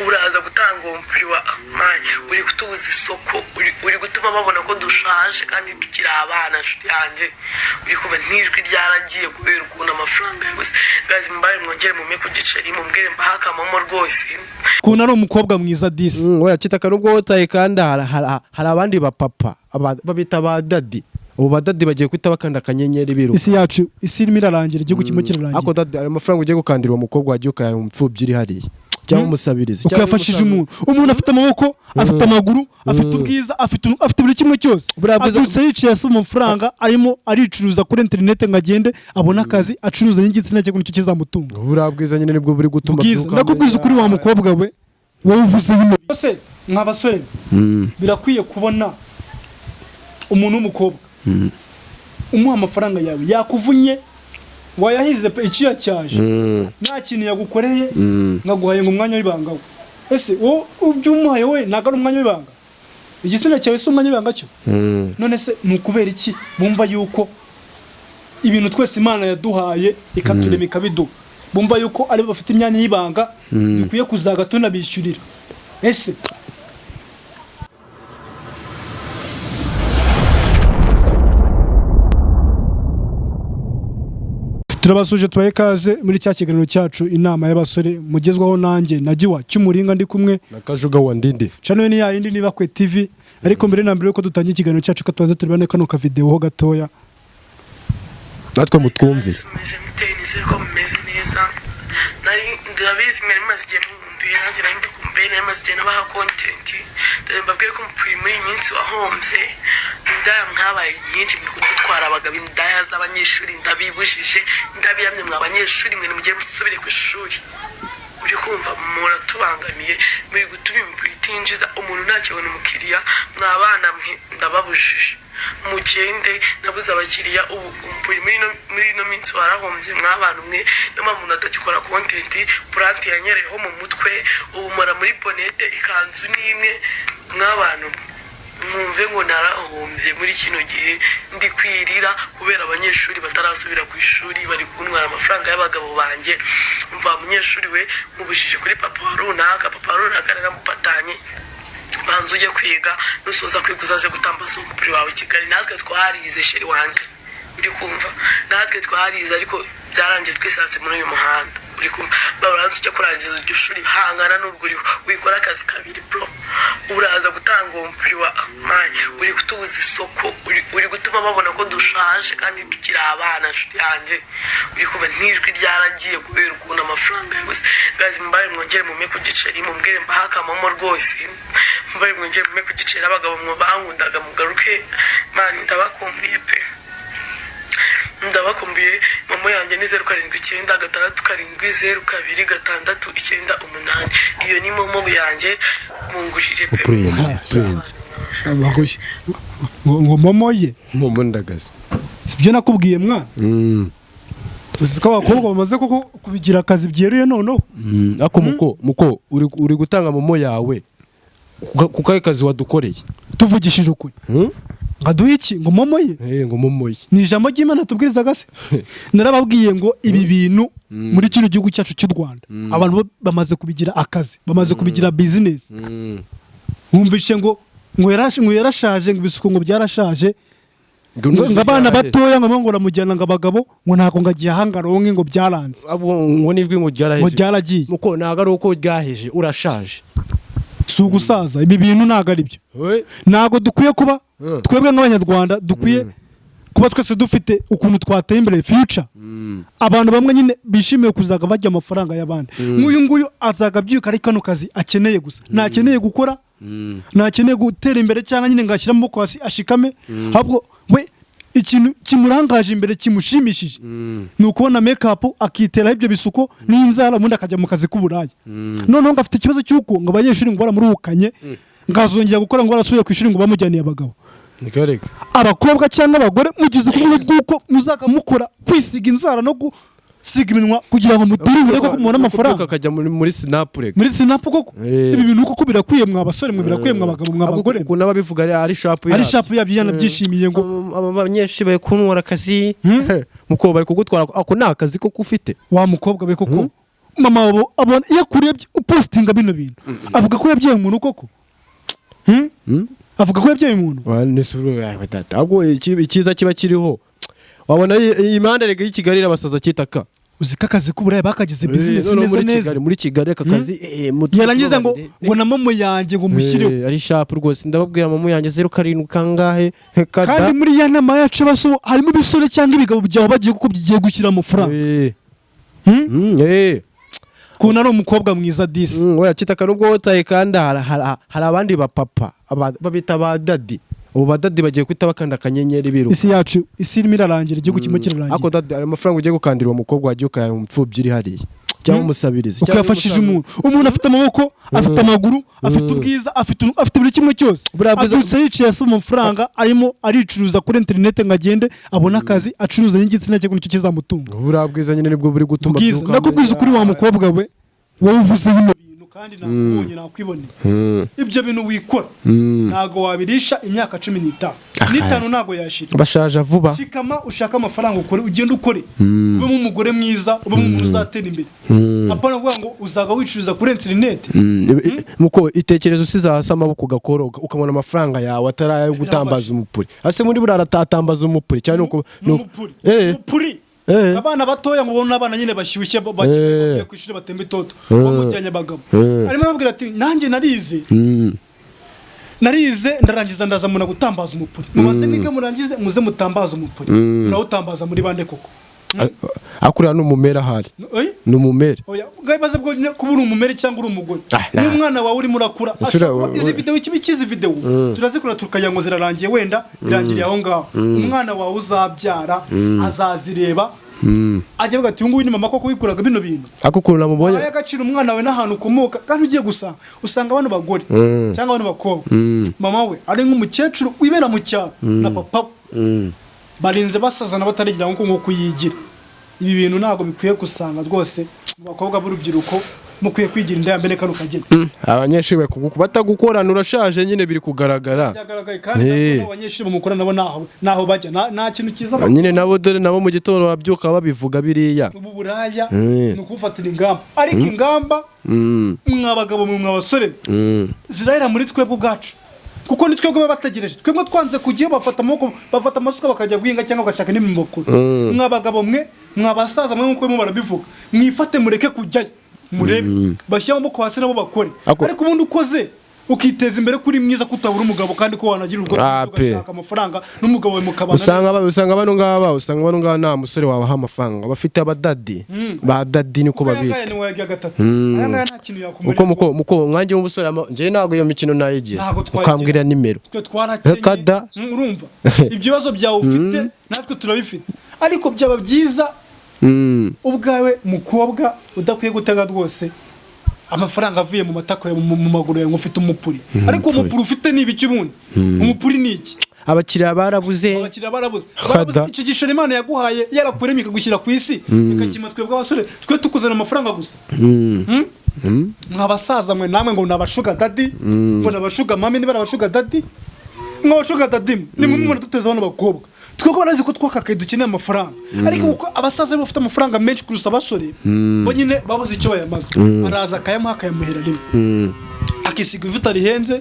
uraza gutanga umpuri wa mani uri kutubuza isoko uri gutuma babona ko dushaje kandi tukiri abana nshuti yanjye uri kuba ntijwi ryaragiye kubera ukuntu amafaranga yabuze gazi mbaye mwongere mume ku giceri mumbwire mbahakamamo rwose kuntu ari umukobwa mwiza disi oya kitaka nubwo wotaye kandi hari abandi bapapa babita ba dadi ubu badadi bagiye kwita bakanda akanyenyeri biruka isi yacu isi irimo irarangira igihugu kimwe kirarangira ako dadi ayo mafaranga ugiye gukandira uwo mukobwa wagiye ukaya umupfubyi iri hariya cyangwa umusabirizi uko yafashije umuntu afite amaboko afite amaguru afite ubwiza afite buri kimwe cyose abyutse yicaye asoma amafaranga arimo aricuruza kuri interinete ngo agende abone akazi acuruza n'igitsina cye nicyo kizamutunga burabwiza nyine nibwo buri gutuma ndakubwiza ukuri wa mukobwa we wowe uvuze bino bose nk'abasore birakwiye kubona umuntu w'umukobwa umuha amafaranga yawe yakuvunye wayahize pe iciya cyaje nta kintu yagukoreye ngaguhaye ngo umwanya w'ibanga we ese wo ubyumuhaye we ntago ari umwanya w'ibanga igitsina cyawe se umwanya w'ibanga cyo none se nukubera iki bumva yuko ibintu twese Imana yaduhaye ikaturema ikabiduha bumva yuko ari bafite imyanya y'ibanga bikwiye kuzaga tunabishyurira ese turabasuje tubaye kaze muri cya kiganiro cyacu inama y'abasore mugezwaho nanjye nagiwa cy'umuringa ndi kumwe nakajuga wa ndindi channel ni ya yindi niba kwe TV ariko mbere na mbere yuko dutangiye ikiganiro cyacu katubaze turibane kano ka video ho gatoya natwe mutwumve meze neza nari ndabizi mwari mazigiye mumbira nanjye nari mbikumbuye nari mazigiye nabaha content mbabwiye ko mpfuye muri iminsi wahombye indaya mwabaye nyinshi muri kudutwara abagabo indaya z'abanyeshuri ndabibujije ndabiyamye mw'abanyeshuri mwe mugiye musubire ku ishuri uri kumva muratubangamiye muri gutuma impuri itinjiza umuntu ntakibona umukiriya mwabana mwe ndababujije mugende nabuze abakiriya ubu umpuri muri ino minsi warahombye mwabana umwe n'amuntu atagikora content plant yanyereho mu mutwe ubu mara muri bonete ikanzu n'imwe mwabana mwumve ngo narahombye muri kino gihe ndi kwirira kubera abanyeshuri batarasubira ku ishuri bari kuntwara amafaranga y'abagabo banjye mva umunyeshuri we mubujije kuri papa runaka naramupatanye banza ujye kwiga nusoza kwiga uzaze gutambaza umupira wawe Kigali natwe twarize sheri wanjye uri kumva natwe twarize ariko byarangiye twisatse muri uyu muhanda uri kumva baranze ujye kurangiza iryo shuri hangana n'urwuriho wikora akazi kabiri bro uraza gutanga umupira wa mani uri kutubuza isoko uri gutuma babona ko dushaje kandi tukiri abana nshuti yanjye uri kuba ntijwi ryaragiye kubera ukuntu amafaranga yabuze gazi mbaye mwongere mume ku giceri mumbwire mbahakamamo rwose mbaye mwongere mume ku giceri abagabo mwabankundaga mugaruke mani ndabakumbuye pe ndabakumbuye mama yanjye ni 0796720269 iyo ni momo yanjye mungurire pe abaguye ngo momo ye momo ndagaze sibyo nakubwiye mwana uziko abakobwa bamaze koko kubigira akazi byeruye noneho ako muko uri gutanga momo yawe kukaye kazi wadukoreye tuvugishije ukuri ngaduye iki ngo momo ye ngo momo ye ni ijambo ry'Imana tubwirizaga se narababwiye ngo ibi bintu muri kino gihugu cyacu cy'u Rwanda abantu bamaze kubigira akazi bamaze kubigira business wumvishe ngo yarashaje ngo ibisuko ngo byarashaje ngabana batoya ngo ramujyana ngo abagabo ngo ntako ngagiye hangaronke ngo byaranze ngo nijwi ngo byaragiye muko naga ari uko ryaheje urashaje sugusaza ibi bintu naga ari byo nago dukwiye kuba twebwe nk'abanyarwanda dukwiye kuba twese dufite ukuntu twateye imbere future abantu bamwe nyine bishimiye kuzaga bajya amafaranga y'abandi nk'uyu nguyu azaga byuka ari kano kazi akeneye gusa ntakeneye gukora ntakeneye gutera imbere cyangwa nyine ngashyira amaboko hasi ashikame ahubwo we ikintu kimurangaje imbere kimushimishije ni ukubona make-up akiteraho ibyo bisuko n'inzara ubundi akajya mu kazi k'uburaya noneho ngo afite ikibazo cy'uko ngo abanyeshuri ngo baramuruhukanye ngazongera gukora ngo barasubiye ku ishuri ngo bamujyaniye abagabo abakobwa cyangwa abagore mugize kumwe bw'uko muzakamukora kwisiga inzara no gusiga iminwa kugira ngo mutirire ko mubona amafaranga akajya muri snapurek muri snap koko ibi bintu koko birakwiye mwa basore mwe birakwiye mwa bagabo mwa bagore kuko nababivuga ari shop yabyo yanabyishimiye ngo abanyeshuri baye kunwara akazi muko bari kugutwara ako nakazi ko ufite wa mukobwa be koko mama wabo abona iyo akurebye upostinga bino bintu avuga ko yabyaye umuntu koko avuga ko yabyaye umuntu nisuru yawe tata ahubwo ikiza kiba kiriho wabona iyi mihanda rega y'Ikigali irabasaza kitaka uzika akazi k'uburaya bakagize business neza neza muri Kigali aka kazi yarangiza ngo na mama yanjye ngo mushireho ari sharp rwose ndababwira mama yanjye 07 kangahe kandi muri ya nama yacu baso harimo ibisore cyangwa ibigabo byaho bagiye kuko bigiye gushyira amafaranga kuna ari umukobwa mwiza disi oya kitaka nubwo wotaye kandi hari abandi bapapa babita ba daddy ubu badadi bagiye kwita bakanda akanyenyeri biruka isi yacu isi irimo irarangira igihugu kimwe kirarangira ako daddy ayo mafaranga ugiye gukandira uwo mukobwa wagiye ukaya umupfubyi iri hariya cyangwa umusabirizi ukayafashije umuntu afite amaboko afite amaguru afite ubwiza afite buri kimwe cyose abyutse yicaye asoma amafaranga arimo aricuruza kuri internet ngo agende abona akazi acuruza n'igitsina cye nicyo kizamutunga burabwiza nyine nibwo buri gutuma ndakubwiza ukuri wa mukobwa we wowe uvuze bino kandi nakubonye nakwiboneye ibyo bintu wikora ntago wabirisha imyaka 15 n'itanu ntago yashira bashaje vuba shikama ushaka amafaranga ukore ugenda ukore ube mu mugore mwiza ube mu muntu uzatera imbere apana kuvuga ngo uzaga wicuruza kuri internet muko itekerezo usiza amaboko ugakora ukabona amafaranga yawe ataraye gutambaza umupuri ase muri burara tatambaza umupuri cyane uko umupuri abana batoya ngo ubona abana nyine bashyushye bagiye kwishura batemba itoto bamujyanye abagabo arimo arabwira ati nanjye narize ndarangiza ndazamuna gutambaza umupuri mubanze nige murangize muze mutambaza umupuri murawutambaza muri bande koko akurira n'umumera hari n'umumera oya gabaze bwo kubura umumera cyangwa uri umugore n'umwana wawe uri murakura izi video ikibikizi video turazikora tukajya ngo zirarangiye wenda birangiriye aho ngaho umwana wawe uzabyara azazireba ajya vuga ati nguyu ni mama koko wikuraga bino bintu akukuru namubonye agacira umwana wawe n'ahantu ukomoka kandi ugiye gusa usanga abantu bagore cyangwa abantu bakobwa mama we ari nk'umukecuru wibera mu cyaro na papa barinze basazana batarigira ngo kuyigira ibi bintu ntago bikwiye gusanga rwose mu bakobwa b'urubyiruko mukwiye kwigira inda mbere kano kagenda abanyeshuri batagukorana urashaje nyine biri kugaragara byagaragaye kandi abanyeshuri bamukora nabo naho bajya nta kintu kiza nyine nabo dore nabo mu gitondo babyuka babivuga biriya ubu buraya ni ukufatira ingamba ariko ingamba mwabagabo mwabasore zirahera muri twebwe ubwacu kuko ni twebwe bategereje twebwe twanze kugiye bafata amasuka bakajya guhinga cyangwa bagashaka n'imibokuru mwabagabo mwe mwabasaza mwe nkuko barabivuga mwifate mureke kujyayo murebe bashyira amaboko hasi nabo bakore ariko ubundi ukoze ukiteza imbere kuri mwiza kutabura umugabo kandi ko wanagira urwo ugashaka amafaranga n'umugabo we mukabana usanga bano ngaba nta musore wabaha amafaranga bafite abadadi ba dadi niko babita uko mwanjye w'umusore nje ntago iyo mikino nayigira ukambwira nimero kada urumva ibyo bibazo byawe ufite natwe turabifite ariko byaba byiza ubwawe mukobwa udakwiye gutega rwose amafaranga avuye mu matako mu maguru yawe ufite umupuri ariko umupuri ufite n'ibiki bundi umupuri niki abakiriya barabuze icyo gishoro Imana yaguhaye yarakuremye ikagushyira ku isi ikakima twebwe abasore twe tukuzana amafaranga gusa mwabasaza mwe namwe ngo nabashuga dadi ngo nabashuga mami niba nabashuga dadi mwabashuga dadi ni mwe mwana duteza abana bakobwa twego barazi ko twakakaye dukeneye amafaranga ariko uko abasaza bafite amafaranga menshi kurusa abasore bo nyine babuze icyo bayamaze araza akayamuha akayamuhera rimwe akisiga ivuta rihenze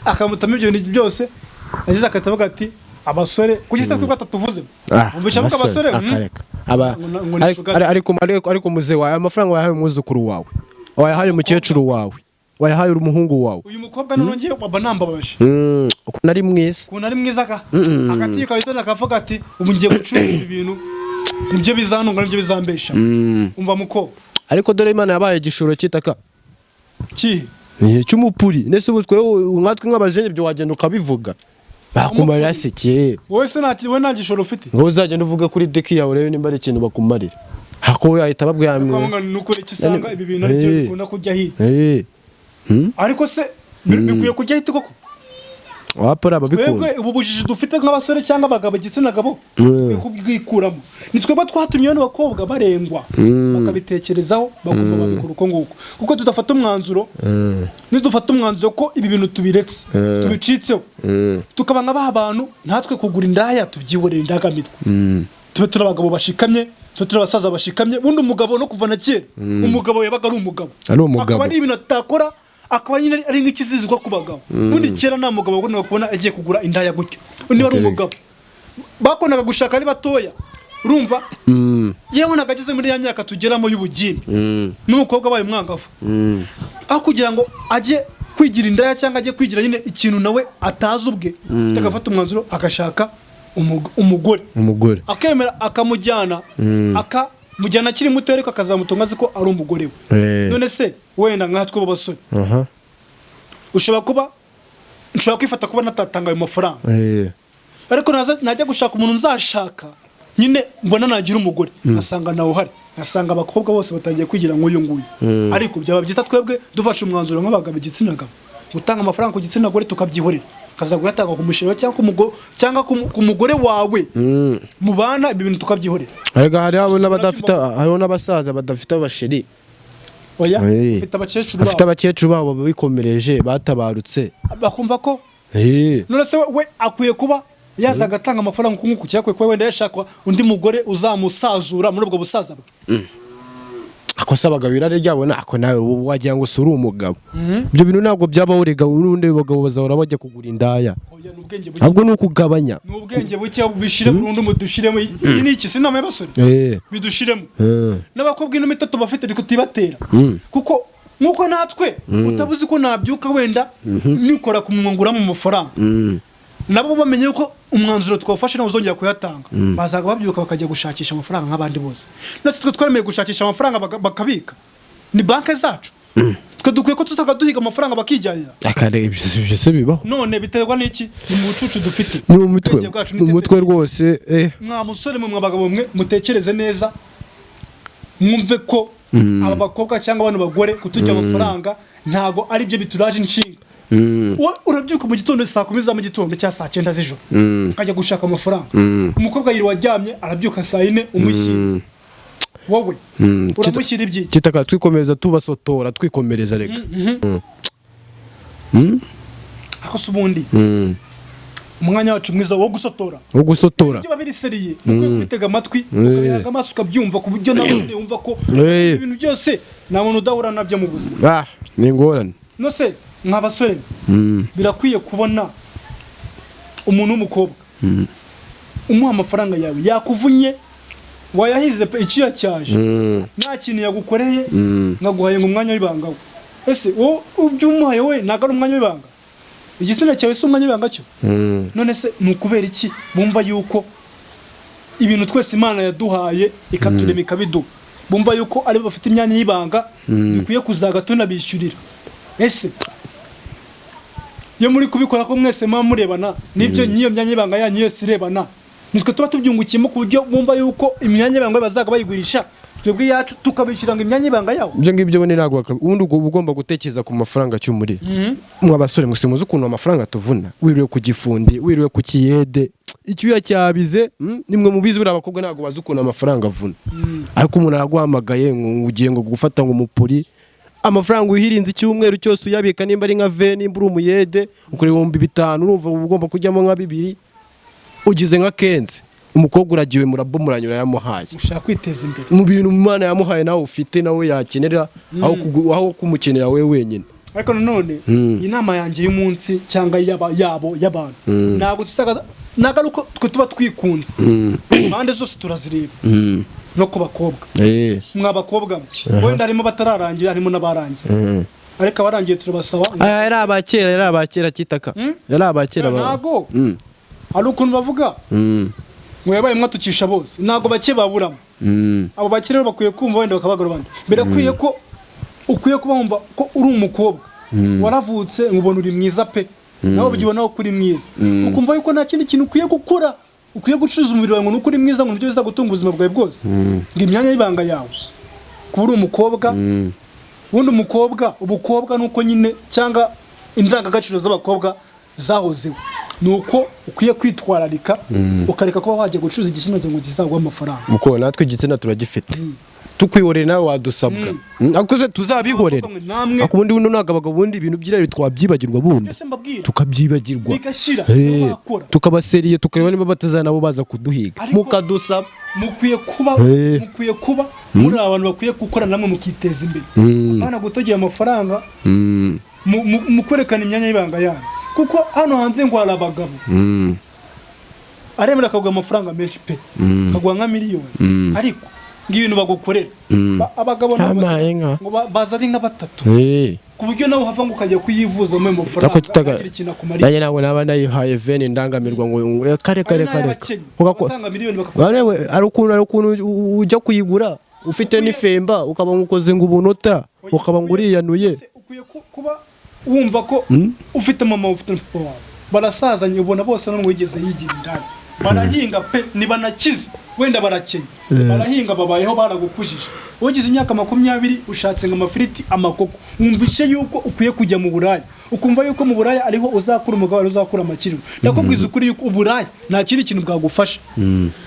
akamutamo ibyo bintu byose yagize akatavuga ati abasore kugisa twego atatuvuze umbisha muka abasore ariko muze wawe amafaranga wahaye umuzukuru wawe wahaye umukecuru wawe wahaye umuhungu wawe uyu mukobwa nongiye baba nambabaje uko nari mwiza ka akati kabitana akavuga ati ubu ngiye gucuruza ibintu nibyo bizanunga nibyo bizambesha umva muko ariko dore Imana yabaye igishoro kitaka cy'umupuri nese ubutwe nkatwe nk'abajene byo wagenda ukabivuga bakumarira seke wowe se nta gishoro ufite ngo uzagenda uvuga kuri deki yawe rero nimba ari ikintu bakumarira hako yahita babwira nuko icyo usanga ibi bintu aribyo bikunda kujya hita ariko se bikwiye kujya hita koko wapora babikunda ubu bujiji dufite nk'abasore cyangwa abagabo igitsina gabo kubwikuramo ni twebwe twatumye bano bakobwa barengwa bakabitekerezaho bakumva babikora uko nguko kuko tudafata umwanzuro nidufata umwanzuro ko ibi bintu tubiretse tubicitseho tukabanga abantu natwe kugura indaya tubyiborera indaga mitwe tube turabagabo bashikamye turi abasaza bashikamye bundi umugabo no kuva na kera umugabo yabaga ari umugabo akaba ari ibintu atakora akaba nyine ari nk'ikizizwa ku bagabo bundi kera nta mugabo ubona kubona agiye kugura indaya gutyo undi wari umugabo bakonaga gushaka ari batoya urumva yewe nagageze muri ya myaka tugeramo y'ubugimbi n'umukobwa baye umwangavu aho kugira ngo ajye kwigira indaya cyangwa ajye kwigira nyine ikintu nawe atazi ubwe agafata umwanzuro agashaka umugore akemera akamujyana akamujyana akiri muto ariko akazamutunga azi ko ari umugore we none se wenda nkatwe b'abasore ushobora kwifata kuba natatanga ayo mafaranga ariko najya gushaka umuntu nzashaka nyine mbona nagira umugore nasanga nawe uhari nasanga abakobwa bose batangiye kwigira nk'uyu nguyu ariko byaba byiza twebwe dufashe umwanzuro nk'abagabo igitsina gabo gutanga amafaranga ku gitsina gore tukabyihorera kaza gutanga ku mushero cyangwa ku mugore wawe mu bana ibi bintu tukabyihorera ariko hariho n'abasaza badafite abasheri oya bafite abakecuru babo bikomereje batabarutse bakumva ko none se we akwiye kuba yaza agatanga amafaranga nk'uko cyakwe kwa wenda yashaka undi mugore uzamusazura muri ubwo busaza bwe akosa abagabo irare ryabona ako nawe wagira ngo suri umugabo ibyo bintu ntabwo byabaho rega urundi bagabo bazahora bajya kugura indaya ahubwo ni ukugabanya ni ubwenge buke bishire burundu mudushiremo ni iki sinama y'abasore bidushiremo n'abakobwa ino mitatu bafite ariko tibatera kuko nkuko natwe utabuzi ko nabyuka wenda nikora kumwungura mu mafaranga nabo bamenye ko umwanzuro twafashe nawo uzongera kuyatanga bazaga babyuka bakajya gushakisha amafaranga nk'abandi bose natwe twe twaremeye gushakisha amafaranga bakabika ni banke zacu twe dukwiye ko tutagaduhiga amafaranga bakijyanira akande ibyo se bibaho none biterwa n'iki ni mu bucucu dufite ni umutwe rwose mwa musore mu abagabo mwe mutekereze neza mwumve ko aba bakobwa cyangwa abantu bagore kutujya amafaranga ntago ari byo bituraje inshinga urabyuka mu gitondo saa 10 za mu gitondo cya saa 9 z'ijoro akajya gushaka amafaranga umukobwa yiri waryamye arabyuka saa 4 umushyira wowe uramushyira ibyiki kitaka twikomeza tubasotora twikomereza rega ako subundi umwanya wacu mwiza wo gusotora ibyo babiri seriye ukwiye kubitega amatwi ukabihaga amaso ukabyumva ku buryo nawe wumva ko ibintu byose nta muntu udahura nabyo mu buzima ni ingorane no se nk'abasore birakwiye kubona umuntu w'umukobwa umuha amafaranga yawe yakuvunye wayahize pe icyo cyaje nta kintu yagukoreye nkaguhaye ngo umwanya w'ibanga we ese wowe ubyumuhaye we ntago ari umwanya w'ibanga igitsina cyawe si umwanya w'ibanga cyo none se ni ukubera iki bumva yuko ibintu twese Imana yaduhaye ikaturema ikabiduha bumva yuko ari bafite imyanya y'ibanga bikwiye kuzaga tunabishyurira ese yo muri kubikora ko mwese murebana nibyo nyiyo myanya y'ibanga yanyu yose irebana nitwe tuba tubyungukiyemo ku buryo bumva yuko imyanya y'ibanga bazaga bayigurisha twebwe yacu tukabishyira ngo imyanya y'ibanga yawo ibyo ngibyo bone nagwa ubundi ugomba gutekereza ku mafaranga cy'umuri mw'abasore musimuze ukuntu amafaranga tuvuna wiriwe ku gifundi wiriwe ku kiyede icyuya cyabize nimwe mubizi buri abakobwa ntago bazi ukuntu amafaranga avuna ariko umuntu araguhamagaye ngo ugiye ngo gufata ngo umupuri amafaranga uhirinze icyumweru cyose uyabika nimba ari nka ve nimba uri umuyede ukora 5,000 urumva ugomba kujyamo nka 2 ugize nka kenze umukobwa uragiwe murabomuranyura yamuhaye ushaka kwiteza imbere mu bintu Imana yamuhaye nawe ufite nawe yakenera aho kumukenera wewe wenyine ariko none inama yanjye y'umunsi cyangwa y'abantu ntabwo tusaga nagaruko twe tuba twikunze bande zose turazireba no ku bakobwa mw'abakobwa wenda harimo batararangira harimo n'abarangiye ariko abarangiye turabasaba yari abakera kitaka yari abakera ntago ari ukuntu bavuga ngo yabaye mwatukisha bose ntago bake baburamo abo bakire bakwiye kumva wenda bakabagora bandi birakwiye ko ukwiye kuba wumva ko uri umukobwa waravutse ngubona uri mwiza pe nawe byibona ko uri mwiza ukumva yuko nta kindi kintu ukwiye gukora ukwiye gucuruza umubiri wawe ngo nuko uri mwiza ngo nibyo biza gutunga ubuzima bwawe bwose ngo imyanya y'ibanga yawe kuba uri umukobwa wundi umukobwa ubukobwa nuko nyine cyangwa indangagaciro z'abakobwa zahozeho nuko ukwiye kwitwararika ukareka kuba wajya gucuruza igitsina ngo kizagwa amafaranga muko natwe igitsina turagifite tukwihorera nawe wadusabwa akuze tuzabihorera akubundi buno nagabagabo bundi ibintu byirari twabyibagirwa bundi tukabyibagirwa tukabaseriye tukareba niba batazana nabo baza kuduhiga mukadusaba mukwiye kuba muri abantu bakwiye gukora namwe mukiteza imbere abana gutegera amafaranga mu kwerekana imyanya y'ibanga yanyu kuko hano hanze ngo hari abagabo aremera akagwa amafaranga menshi pe akagwa nka miliyoni ariko ngibintu bagukorera abagabo ngo baza ari nka batatu ku buryo nawe hava ngo ukajya kuyivuza mu mafaranga agira ikintu akumarira nanjye nawe naba nayihaye veni ndangamirwa ngo kare ugatanga miliyoni bakakubarewe ari ukuntu ujya kuyigura ufite n'ifemba ukaba ngukoze ngo ubunota ukaba ngo uriyanuye ukwiye kuba wumva ko ufite mama ufite papa wawe barasazanye ubona bose no wigeze yigira indani barahinga pe nibanakize wenda barakenya barahinga babayeho baragukujije ugize imyaka 20 ushatse nk'amafiriti amakoko wumvishe yuko ukwiye kujya mu buraya ukumva yuko mu buraya ariho uzakura umugabo uzakura amakiriro nakubwiza ukuri yuko uburaya nta kindi kintu bwagufasha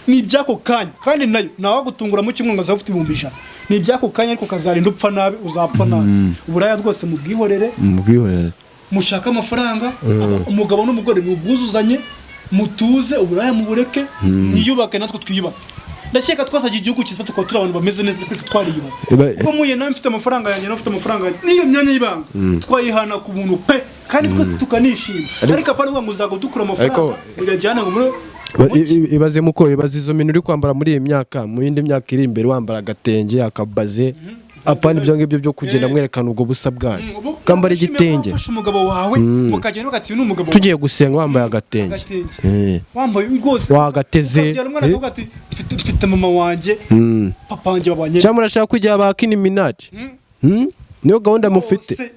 ni ibyako kanya kandi nayo nawagutungura mu kimwe ngaza ufite 1,000 ni ibyako kanya ariko kazarinda upfa nabi uzapfa nabi uburaya rwose mubwihorere mushaka amafaranga umugabo n'umugore mubwuzuzanye mutuze uburaya mubureke niyubake natwe twiyubake ndakeka twasaje igihugu cyiza tukaba turi abantu bameze neza twese twariyubatse ko muye nawe mfite amafaranga yanjye nafite amafaranga niyo myanya y'ibanga twayihana ku buntu pe kandi twese tukanishima ariko apari ngo uzago dukura amafaranga ujyana ngo muri ibaze muko ibaze izo mintu uri kwambara muri iyi myaka mu yindi myaka iri imbere wambara agatenge akabaze apana ibyo ngibyo byo kugenda mwerekana ubwo busa bwanyu kambara igitenge umugabo wawe mukagenda ugati n'umugabo tugiye gusenga wambaye agatenge wambaye rwose wagateze mfite mama wanje papa wanje babanye cyamura ashaka kujya abakini minaje niyo gahunda mufite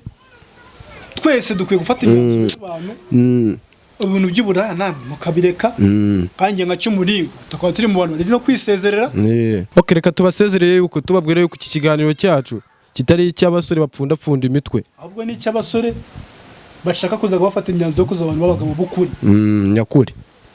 twese dukwiye gufata imyanzuro y'abantu ibintu by'uburaya namwe mukabireka kandi nka cyumuringo tukaba turi mu bantu no kwisezerera okay reka tubasezereye yuko tubabwire yuko iki kiganiro cyacu kitari icy'abasore bapfunda imitwe ahubwo ni icy'abasore bashaka kuza bafata imyanzuro yo kuza abantu b'abagabo bukuri nyakuri